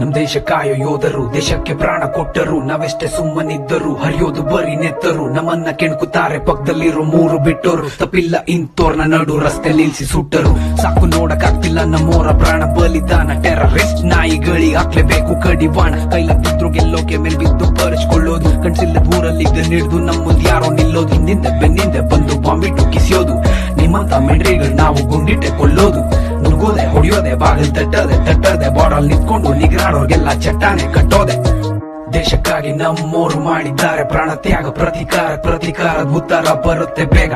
ನಮ್ ದೇಶ ಕಾಯೋ ಯೋಧರು ದೇಶಕ್ಕೆ ಪ್ರಾಣ ಕೊಟ್ಟರು. ನಾವೆಷ್ಟೇ ಸುಮ್ಮನಿದ್ದರು ಹರಿಯೋದು ಬರೀ ನೆತ್ತರು. ನಮ್ಮನ್ನ ಕೆಣಕುತ್ತಾರೆ ಪಕ್ಕದಲ್ಲಿರೋ ಮೂರು ಬಿಟ್ಟೋರು. ತಪ್ಪಿಲ್ಲ ಇಂತೋರ್ನ ನಡು ರಸ್ತೆ ನಿಲ್ಸಿ ಸುಟ್ಟರು. ಸಾಕು ನೋಡಕ್ಕಾಗ್ತಿಲ್ಲ ನಮ್ಮೋರ ಪ್ರಾಣ ಬಲಿದಾನ. ಟೆರರಿಸ್ಟ್ ನಾಯಿಗಳಿಗೆ ಹಾಕ್ಲೇಬೇಕು ಕಡಿವಾಣ. ಕೈಲಾಗ್ತಿದ್ರು ಗೆಲ್ಲೋಕೆ ಮೇಲ್ ಬಿದ್ದು ಪರಿಸ್ಕೊಳ್ಳೋದು. ಕಣ್ಸಿಲ್ಲದ ಊರಲ್ಲಿ ಗಣ್ಣಿಡ್ದು ನಮ್ಮ ಮುಂದೆ ಯಾರೋ ನಿಲ್ಲೋದು. ಹಿಂದಿಂದ ಬೆನ್ನಿಂದ ಬಂದು ಬಾಂಬಿಟ್ಟು ಕಿಸಿಯೋದು. ನಿಮ್ಮಂತ ಮೆಂಡ್ರಿಗಳು ನಾವು ಗುಂಡಿಟ್ಟೆ ಕೊಲ್ಲೋದು. ನುಗ್ಗೋದೆ ಹೊಡಿಯೋದೆ ಬಾಗಿಲು ತಟ್ಟದೆ ಬಾರ್ಡರ್ ನಿಂತ್ಕೊಂಡು ನಿಗ್ರಾಡೋರ್ಗೆಲ್ಲ ಚಟ್ಟಾನೆ ಕಟ್ಟೋದೆ. ದೇಶಕ್ಕಾಗಿ ನಮ್ಮೋರು ಮಾಡಿದ್ದಾರೆ ಪ್ರಾಣ ತ್ಯಾಗ. ಪ್ರತಿಕಾರದ ಉತ್ತರ ಬರುತ್ತೆ ಬೇಗ.